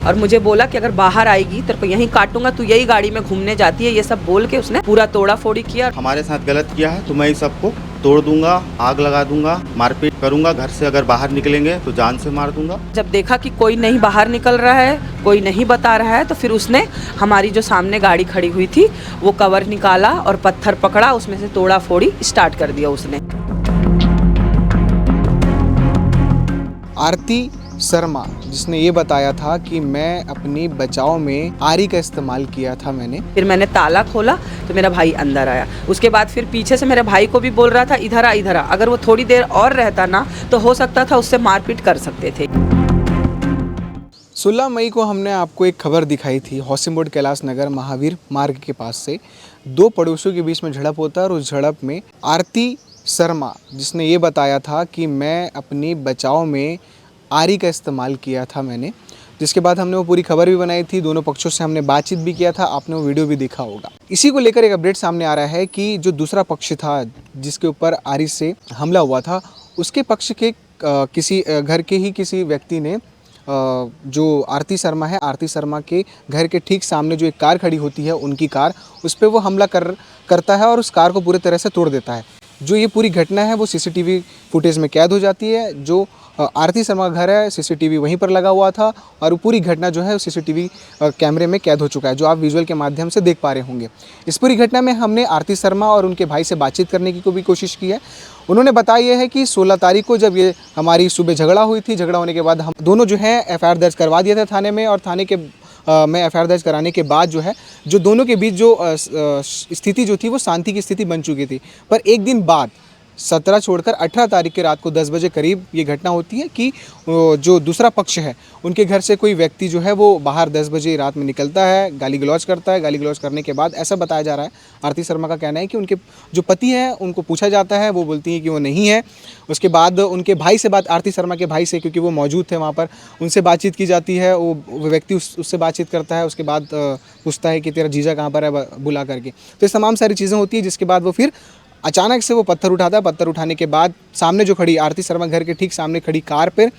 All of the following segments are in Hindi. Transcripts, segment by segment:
और मुझे बोला कि अगर बाहर आएगी तेरे को यहीं काटूंगा, तू यही गाड़ी में घूमने जाती है, ये सब बोल के उसने पूरा तोड़ा फोड़ी किया। हमारे साथ गलत किया है तो मैं इस सबको तोड़ दूंगा, आग लगा दूंगा, मारपीट करूंगा, घर से अगर बाहर निकलेंगे तो जान से मार दूंगा। जब देखा कि कोई नहीं बाहर निकल रहा है, कोई नहीं बता रहा है, तो फिर उसने हमारी जो सामने गाड़ी खड़ी हुई थी वो कवर निकाला और पत्थर पकड़ा, उसमें से तोड़ा फोड़ी स्टार्ट कर दिया उसने। आरती शर्मा जिसने ये बताया था कि मैं अपनी बचाव में आरी का इस्तेमाल किया था फिर मैंने ताला खोला तो मेरा भाई अंदर आया। उसके बाद फिर पीछे से मेरे भाई को भी बोल रहा था इधर आ इधर आ। अगर वो थोड़ी देर और रहता ना तो हो सकता था उससे मारपीट कर सकते थे। 16 मई को हमने आपको एक खबर दिखाई थी हौसिम बोर्ड कैलाश नगर महावीर मार्ग के पास से दो पड़ोसियों के बीच में झड़प होता है और उस झड़प में आरती शर्मा जिसने ये बताया था कि मैं अपनी बचाव में आरी का इस्तेमाल किया था जिसके बाद हमने वो पूरी खबर भी बनाई थी, दोनों पक्षों से हमने बातचीत भी किया था, आपने वो वीडियो भी देखा होगा। इसी को लेकर एक अपडेट सामने आ रहा है कि जो दूसरा पक्ष था जिसके ऊपर आरी से हमला हुआ था, उसके पक्ष के किसी घर के ही किसी व्यक्ति ने जो आरती शर्मा है, आरती शर्मा के घर के ठीक सामने जो एक कार खड़ी होती है उनकी कार, उस पर वो हमला करता है और उस कार को पूरी तरह से तोड़ देता है। जो ये पूरी घटना है वो सीसीटीवी फुटेज में कैद हो जाती है। जो आरती शर्मा का घर है सीसीटीवी वहीं पर लगा हुआ था और वो पूरी घटना जो है सीसीटीवी कैमरे में कैद हो चुका है, जो आप विजुअल के माध्यम से देख पा रहे होंगे। इस पूरी घटना में हमने आरती शर्मा और उनके भाई से बातचीत करने की भी कोशिश की है। उन्होंने बताया है कि 16 तारीख को जब ये हमारी सुबह झगड़ा हुई थी, झगड़ा होने के बाद हम दोनों जो है एफआईआर दर्ज करवा दिया था थाने में, और थाने के में एफआईआर दर्ज कराने के बाद जो है जो दोनों के बीच जो स्थिति जो थी वो शांति की स्थिति बन चुकी थी। पर एक दिन बाद 17 छोड़कर 18 तारीख की रात को 10 बजे करीब ये घटना होती है कि जो दूसरा पक्ष है उनके घर से कोई व्यक्ति जो है वो बाहर 10 बजे रात में निकलता है, गाली गलौज करता है। गाली गलौज करने के बाद ऐसा बताया जा रहा है, आरती शर्मा का कहना है कि उनके जो पति हैं उनको पूछा जाता है, वो बोलती हैं कि वो नहीं है। उसके बाद उनके भाई से आरती शर्मा के भाई से, क्योंकि वो मौजूद थे वहाँ पर, उनसे बातचीत की जाती है। वो व्यक्ति उससे बातचीत करता है, उसके बाद पूछता है कि तेरा जीजा कहाँ पर है, बुला करके। तो ये तमाम सारी चीज़ें होती है, जिसके बाद वो फिर अचानक से वो पत्थर उठाता है। पत्थर उठाने के बाद सामने जो खड़ी आरती शर्मा घर के ठीक सामने खड़ी कार पर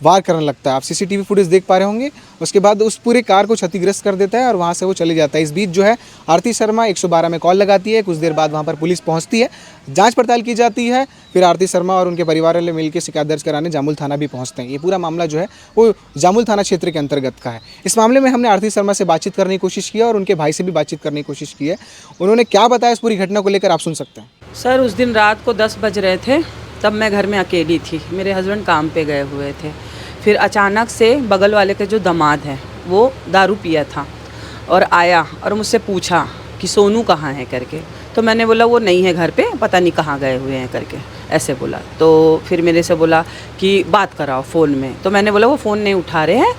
वार करने लगता है। आप सीसीटीवी फुटेज देख पा रहे होंगे। उसके बाद उस पूरे कार को क्षतिग्रस्त कर देता है और वहाँ से वो चले जाता है। इस बीच जो है आरती शर्मा 112 में कॉल लगाती है। कुछ देर बाद वहाँ पर पुलिस पहुँचती है, जांच पड़ताल की जाती है। फिर आरती शर्मा और उनके परिवार वाले मिलकर शिकायत दर्ज कराने जामुल थाना भी पहुँचते हैं। ये पूरा मामला जो है वो जामुल थाना क्षेत्र के अंतर्गत का है। इस मामले में हमने आरती शर्मा से बातचीत करने की कोशिश की और उनके भाई से भी बातचीत करने की कोशिश की है। उन्होंने क्या बताया इस पूरी घटना को लेकर आप सुन सकते हैं। सर, उस दिन रात को 10 बज रहे थे, तब मैं घर में अकेली थी। मेरे हस्बैंड काम पे गए हुए थे। फिर अचानक से बगल वाले के जो दामाद है वो दारू पिया था और आया और मुझसे पूछा कि सोनू कहाँ है करके। तो मैंने बोला वो नहीं है घर पे, पता नहीं कहाँ गए हुए हैं करके ऐसे बोला। तो फिर मेरे से बोला कि बात कराओ फ़ोन में। तो मैंने बोला वो फ़ोन नहीं उठा रहे हैं,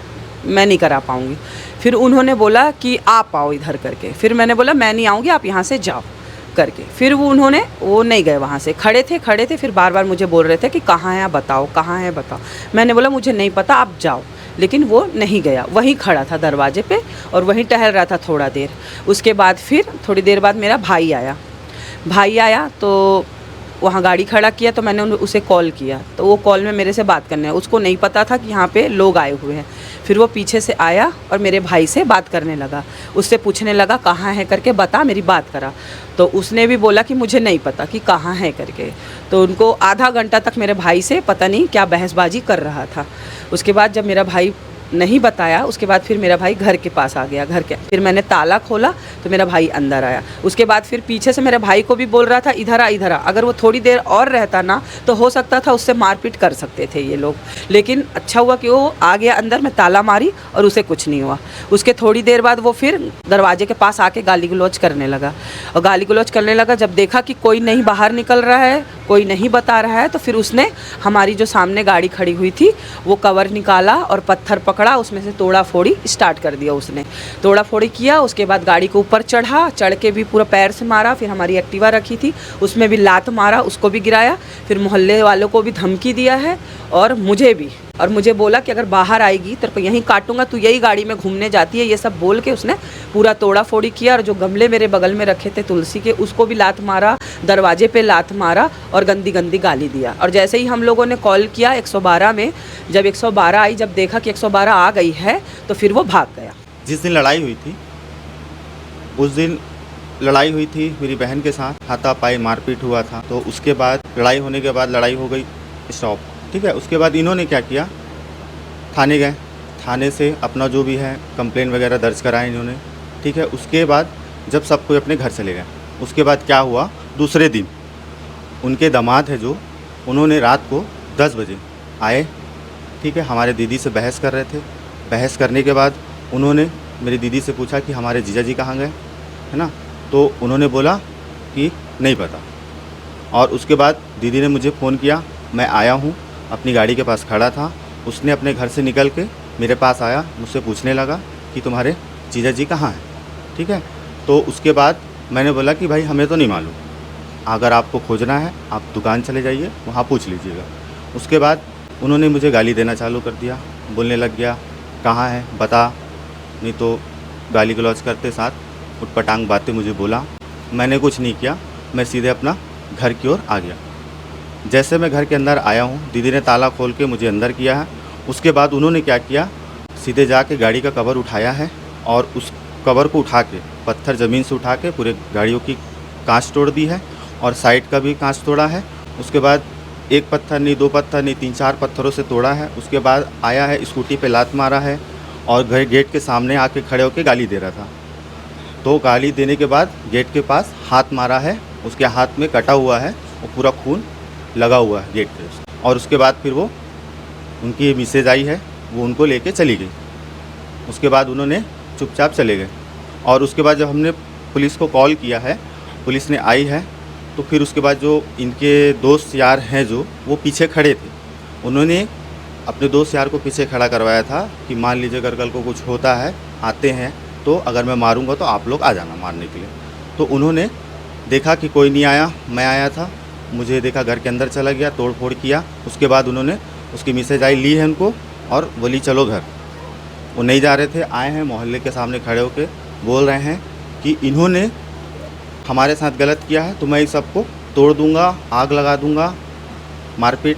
मैं नहीं करा पाऊँगी। फिर उन्होंने बोला कि आप आओ इधर करके। फिर मैंने बोला मैं नहीं आऊँगी, आप यहाँ से जाओ करके। फिर वो नहीं गए, वहाँ से खड़े थे। फिर बार बार मुझे बोल रहे थे कि कहाँ है बताओ, कहाँ है बताओ। मैंने बोला मुझे नहीं पता, आप जाओ। लेकिन वो नहीं गया, वहीं खड़ा था दरवाजे पे और वहीं टहल रहा था थोड़ा देर। उसके बाद फिर थोड़ी देर बाद मेरा भाई आया तो वहाँ गाड़ी खड़ा किया। तो मैंने उसे कॉल किया तो वो कॉल में मेरे से बात करने, उसको नहीं पता था कि यहाँ पे लोग आए हुए हैं। फिर वो पीछे से आया और मेरे भाई से बात करने लगा, उससे पूछने लगा कहाँ है करके, बता, मेरी बात करा। तो उसने भी बोला कि मुझे नहीं पता कि कहाँ है करके। तो उनको आधा घंटा तक मेरे भाई से पता नहीं क्या बहसबाजी कर रहा था। उसके बाद जब मेरा भाई नहीं बताया, उसके बाद फिर मेरा भाई घर के पास आ गया। फिर मैंने ताला खोला तो मेरा भाई अंदर आया। उसके बाद फिर पीछे से मेरे भाई को भी बोल रहा था इधर आ इधर आ। अगर वो थोड़ी देर और रहता ना तो हो सकता था उससे मारपीट कर सकते थे ये लोग। लेकिन अच्छा हुआ कि वो आ गया अंदर, मैं ताला मारी और उसे कुछ नहीं हुआ। उसके थोड़ी देर बाद वो फिर दरवाजे के पास आके गाली गलौज करने लगा। जब देखा कि कोई नहीं बाहर निकल रहा है, कोई नहीं बता रहा है, तो फिर उसने हमारी जो सामने गाड़ी खड़ी हुई थी वो कवर निकाला और पत्थर पकड़ा, उसमें से तोड़ा फोड़ी स्टार्ट कर दिया। उसने तोड़ा फोड़ी किया। उसके बाद गाड़ी के ऊपर चढ़ के भी पूरा पैर से मारा। फिर हमारी एक्टिवा रखी थी उसमें भी लात मारा, उसको भी गिराया। फिर मोहल्ले वालों को भी धमकी दिया है और मुझे भी और मुझे बोला कि अगर बाहर आएगी तेरे को यहीं काटूंगा, तू यही गाड़ी में घूमने जाती है, ये सब बोल के उसने पूरा तोड़ा फोड़ी किया। और जो गमले मेरे बगल में रखे थे तुलसी के, उसको भी लात मारा, दरवाजे पे लात मारा और गंदी गंदी गाली दिया। और जैसे ही हम लोगों ने कॉल किया 112 में, जब 112 आई, जब देखा कि 112 आ गई है तो फिर वो भाग गया। जिस दिन लड़ाई हुई थी उस दिन लड़ाई हुई थी मेरी बहन के साथ, हाथापाई मारपीट हुआ था। तो उसके बाद लड़ाई होने के बाद लड़ाई हो गई स्टॉप, ठीक है। उसके बाद इन्होंने क्या किया, थाने गए, थाने से अपना जो भी है कंप्लेन वगैरह दर्ज कराए इन्होंने, ठीक है। उसके बाद जब सब कोई अपने घर चले गए, उसके बाद क्या हुआ, दूसरे दिन उनके दामाद है जो, उन्होंने रात को 10 बजे आए, ठीक है। हमारे दीदी से बहस कर रहे थे। बहस करने के बाद उन्होंने मेरी दीदी से पूछा कि हमारे जीजा जी कहाँ गए, है ना। तो उन्होंने बोला कि नहीं पता। और उसके बाद दीदी ने मुझे फ़ोन किया, मैं आया हूँ, अपनी गाड़ी के पास खड़ा था। उसने अपने घर से निकल के मेरे पास आया, मुझसे पूछने लगा कि तुम्हारे जीजा जी कहाँ हैं, ठीक है। तो उसके बाद मैंने बोला कि भाई हमें तो नहीं मालूम, अगर आपको खोजना है आप दुकान चले जाइए, वहाँ पूछ लीजिएगा। उसके बाद उन्होंने मुझे गाली देना चालू कर दिया, बोलने लग गया कहाँ है बता, नहीं तो गाली गलौज करते साथ उटपटांग बातें मुझे बोला। मैंने कुछ नहीं किया, मैं सीधे अपना घर की ओर आ गया। जैसे मैं घर के अंदर आया हूँ, दीदी ने ताला खोल के मुझे अंदर किया है। उसके बाद उन्होंने क्या किया, सीधे जाके गाड़ी का कवर उठाया है और उस कवर को उठा के पत्थर ज़मीन से उठा के पूरे गाड़ियों की कांच तोड़ दी है और साइड का भी कांच तोड़ा है। उसके बाद एक पत्थर नहीं, 2 पत्थर नहीं, 3-4 पत्थरों से तोड़ा है। उसके बाद आया है, स्कूटी पे लात मारा है और घर गेट के सामने आके खड़े होकर गाली दे रहा था। तो गाली देने के बाद गेट के पास हाथ मारा है, उसके हाथ में कटा हुआ है और पूरा खून लगा हुआ है गेट पे। और उसके बाद फिर वो उनकी मिसेज आई है, वो उनको लेके चली गई। उसके बाद उन्होंने चुपचाप चले गए। और उसके बाद जब हमने पुलिस को कॉल किया है, पुलिस ने आई है, तो फिर उसके बाद जो इनके दोस्त यार हैं जो, वो पीछे खड़े थे। उन्होंने अपने दोस्त यार को पीछे खड़ा करवाया था कि मान लीजिए अगर कल को कुछ होता है, आते हैं तो अगर मैं मारूंगा तो आप लोग आ जाना मारने के लिए। तो उन्होंने देखा कि कोई नहीं आया, मैं आया था, मुझे देखा घर के अंदर चला गया, तोड़ फोड़ किया। उसके बाद उन्होंने उसकी मिसेज आई, ली है उनको और बोली चलो घर। वो नहीं जा रहे थे, आए हैं मोहल्ले के सामने खड़े होकर बोल रहे हैं कि इन्होंने हमारे साथ गलत किया है, तो मैं इस सबको तोड़ दूंगा, आग लगा दूंगा, मारपीट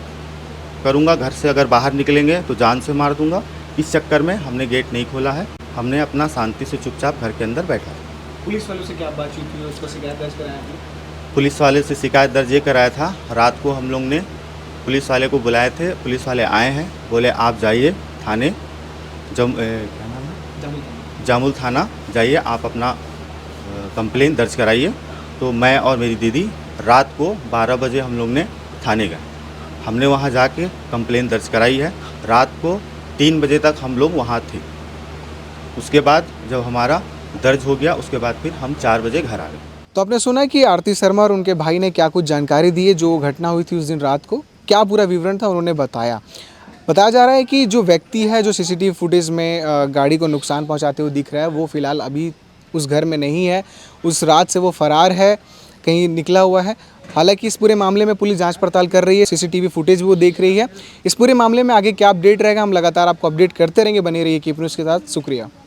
करूंगा, घर से अगर बाहर निकलेंगे तो जान से मार दूंगा। इस चक्कर में हमने गेट नहीं खोला है, हमने अपना शांति से चुपचाप घर के अंदर बैठा है। पुलिस वालों से क्या बातचीत हुई, उसको शिकायत दर्ज कराया आपने? पुलिस वाले से शिकायत दर्ज ये कराया था, रात को हम लोग ने पुलिस वाले को बुलाए थे, पुलिस वाले आए हैं, बोले आप जाइए थाने, क्या नाम है, जामुल थाना जाइए, आप अपना कंप्लेन दर्ज कराइए। तो मैं और मेरी दीदी रात को 12 बजे हम लोग ने थाने गए, हमने वहाँ जाके कंप्लेन दर्ज कराई है। रात को 3 बजे तक हम लोग वहाँ थे। उसके बाद जब हमारा दर्ज हो गया, उसके बाद फिर हम 4 बजे घर आ गए। तो आपने सुना कि आरती शर्मा और उनके भाई ने क्या कुछ जानकारी दी है, जो घटना हुई थी उस दिन रात को, क्या पूरा विवरण था उन्होंने बताया जा रहा है कि जो व्यक्ति है जो सीसीटीवी फुटेज में गाड़ी को नुकसान पहुंचाते हुए दिख रहा है, वो फिलहाल अभी उस घर में नहीं है, उस रात से वो फरार है, कहीं निकला हुआ है। हालांकि इस पूरे मामले में पुलिस जांच पड़ताल कर रही है, सीसीटीवी फुटेज भी वो देख रही है। इस पूरे मामले में आगे क्या अपडेट रहेगा, हम लगातार आपको अपडेट करते रहेंगे। बने रहिए कीप न्यूज़ के साथ। शुक्रिया।